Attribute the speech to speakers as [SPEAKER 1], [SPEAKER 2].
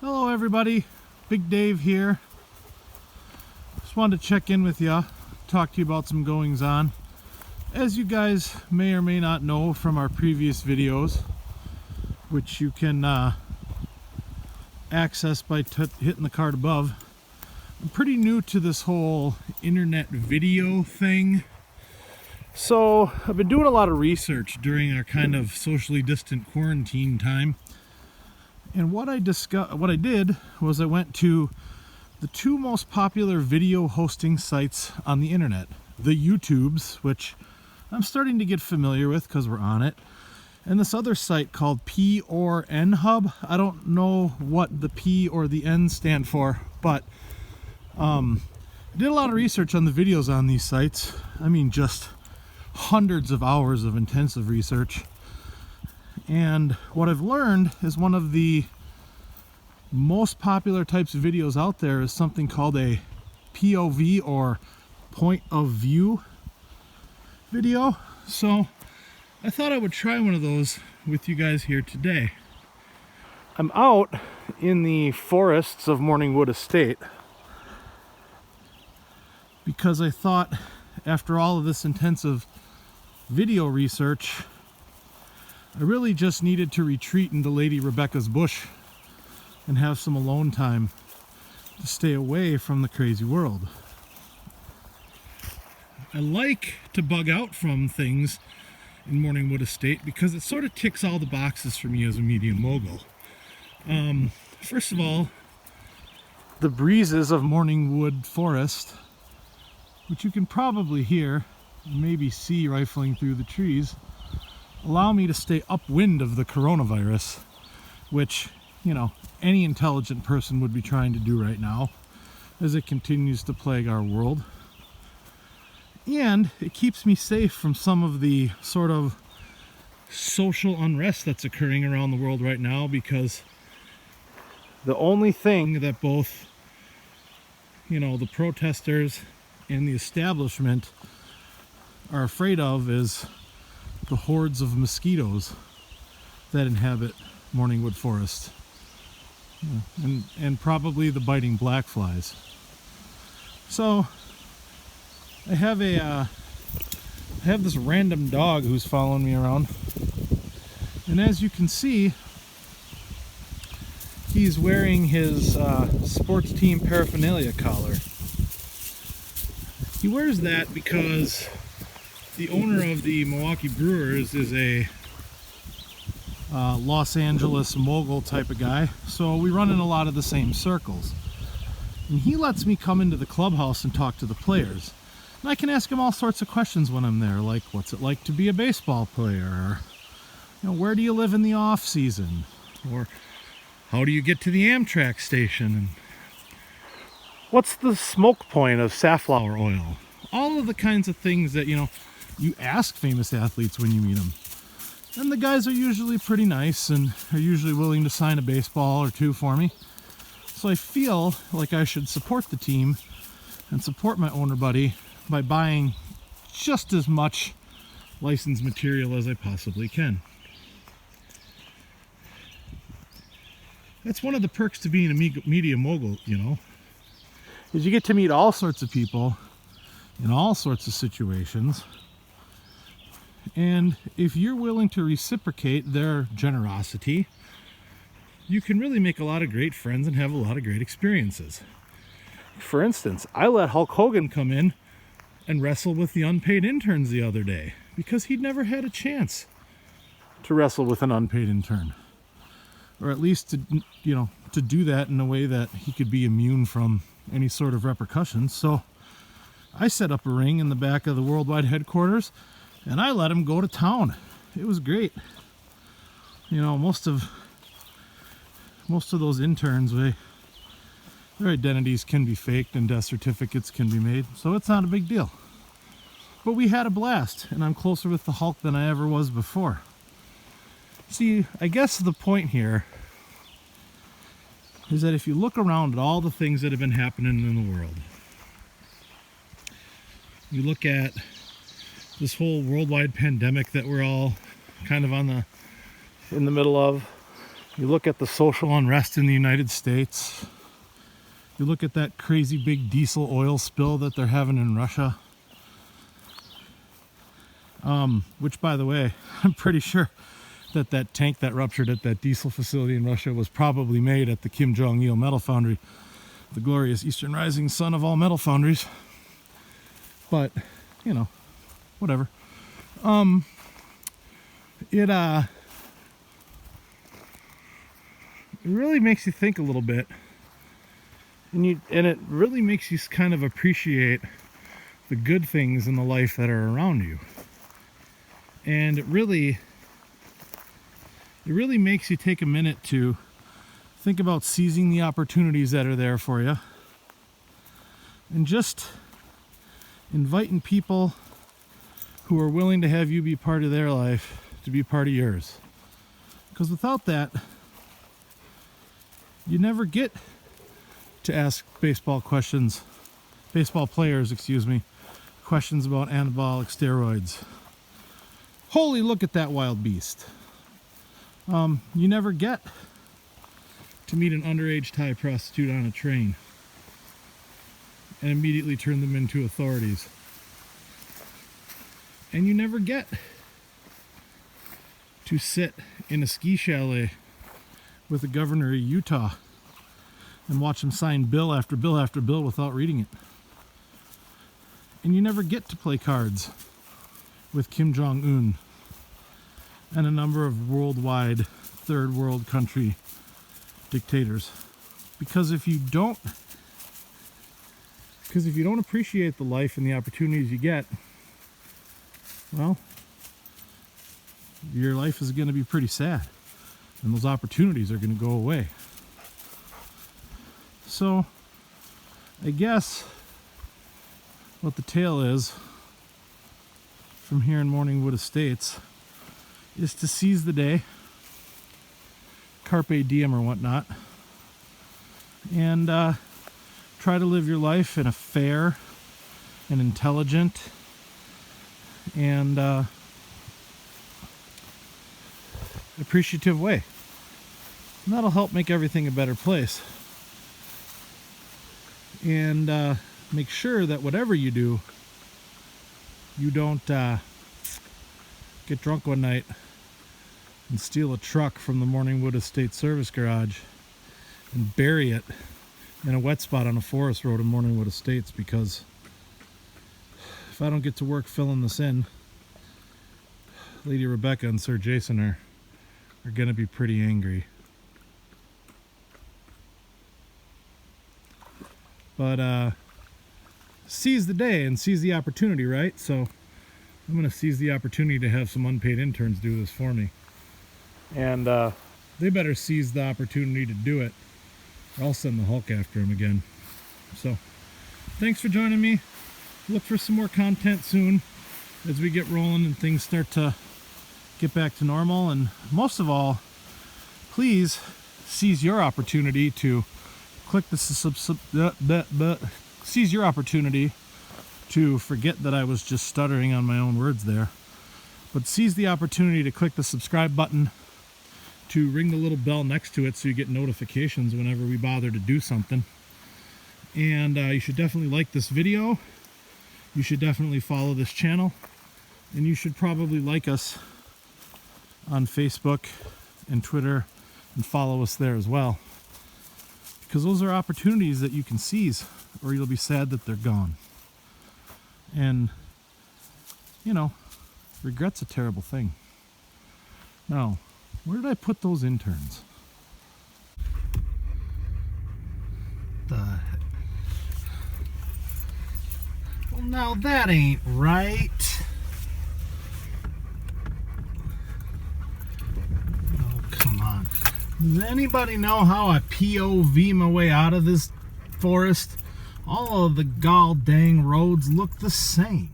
[SPEAKER 1] Hello everybody, Big Dave here. Just wanted to check in with you, talk to you about some goings on. As you guys may or may not know from our previous videos, which you can access by hitting the card above, I'm pretty new to this whole internet video thing. So I've been doing a lot of research during our kind of socially distant quarantine time. And what I did was I went to the two most popular video hosting sites on the internet. The YouTubes, which I'm starting to get familiar with because we're on it. And this other site called P or N Hub. I don't know what the P or the N stand for, but I did a lot of research on the videos on these sites. I mean, just hundreds of hours of intensive research. And what I've learned is one of the most popular types of videos out there is something called a POV, or point of view video. So I thought I would try one of those with you guys here today. I'm out in the forests of Morningwood Estate because I thought, after all of this intensive video research, I really just needed to retreat into Lady Rebecca's bush and have some alone time to stay away from the crazy world. I like to bug out from things in Morningwood Estate because it sort of ticks all the boxes for me as a media mogul. First of all, the breezes of Morningwood Forest, which you can probably hear, maybe see rifling through the trees, allow me to stay upwind of the coronavirus, which, you know, any intelligent person would be trying to do right now as it continues to plague our world. And it keeps me safe from some of the sort of social unrest that's occurring around the world right now, because the only thing that both, you know, the protesters and the establishment are afraid of is the hordes of mosquitoes that inhabit Morningwood Forest, and probably the biting black flies. So I have this random dog who's following me around, and as you can see, he's wearing his sports team paraphernalia collar. He wears that because the owner of the Milwaukee Brewers is a Los Angeles mogul type of guy, so we run in a lot of the same circles. And he lets me come into the clubhouse and talk to the players. And I can ask him all sorts of questions when I'm there, like, what's it like to be a baseball player? Or, you know, where do you live in the off season? Or how do you get to the Amtrak station? And what's the smoke point of safflower oil? All of the kinds of things that, you know, you ask famous athletes when you meet them. And the guys are usually pretty nice and are usually willing to sign a baseball or two for me. So I feel like I should support the team and support my owner buddy by buying just as much licensed material as I possibly can. That's one of the perks to being a media mogul, you know, is you get to meet all sorts of people in all sorts of situations. And if you're willing to reciprocate their generosity, you can really make a lot of great friends and have a lot of great experiences. For instance, I let Hulk Hogan come in and wrestle with the unpaid interns the other day because he'd never had a chance to wrestle with an unpaid intern. Or at least to do that in a way that he could be immune from any sort of repercussions. So I set up a ring in the back of the worldwide headquarters, and I let him go to town. It was great. You know, most of those interns, their identities can be faked and death certificates can be made, so it's not a big deal. But we had a blast, and I'm closer with the Hulk than I ever was before. See, I guess the point here is that if you look around at all the things that have been happening in the world, you look at this whole worldwide pandemic that we're all kind of in the middle of. You look at the social unrest in the United States. You look at that crazy big diesel oil spill that they're having in Russia. Which, by the way, I'm pretty sure that tank that ruptured at that diesel facility in Russia was probably made at the Kim Jong-il metal foundry, the glorious Eastern Rising son of all metal foundries. But, you know, whatever. It really makes you think a little bit, and it really makes you kind of appreciate the good things in the life that are around you. And it really makes you take a minute to think about seizing the opportunities that are there for you, and just inviting people who are willing to have you be part of their life to be part of yours. Because without that, you never get to ask baseball players, questions about anabolic steroids. Holy, look at that wild beast. You never get to meet an underage Thai prostitute on a train and immediately turn them into authorities. And you never get to sit in a ski chalet with the governor of Utah and watch him sign bill after bill after bill without reading it. And you never get to play cards with Kim Jong-un and a number of worldwide third world country dictators. Because if you don't appreciate the life and the opportunities you get, well, your life is going to be pretty sad, and those opportunities are going to go away. So I guess what the tale is from here in Morningwood Estates is to seize the day, carpe diem or whatnot, and try to live your life in a fair and intelligent and appreciative way. And that'll help make everything a better place. And make sure that whatever you do, you don't get drunk one night and steal a truck from the Morningwood Estate Service Garage and bury it in a wet spot on a forest road in Morningwood Estates, because if I don't get to work filling this in, Lady Rebecca and Sir Jason are going to be pretty angry. But seize the day and seize the opportunity, right? So I'm going to seize the opportunity to have some unpaid interns do this for me. And they better seize the opportunity to do it, or I'll send the Hulk after him again. So thanks for joining me. Look for some more content soon as we get rolling and things start to get back to normal. And most of all, please seize your opportunity to click the seize your opportunity to forget that I was just stuttering on my own words there. But seize the opportunity to click the subscribe button, to ring the little bell next to it so you get notifications whenever we bother to do something. And you should definitely like this video. You should definitely follow this channel. And you should probably like us on Facebook and Twitter and follow us there as well. Because those are opportunities that you can seize, or you'll be sad that they're gone. And, you know, regret's a terrible thing. Now, where did I put those interns? Well, now that ain't right. Oh, come on. Does anybody know how I POV my way out of this forest? All of the gall dang roads look the same.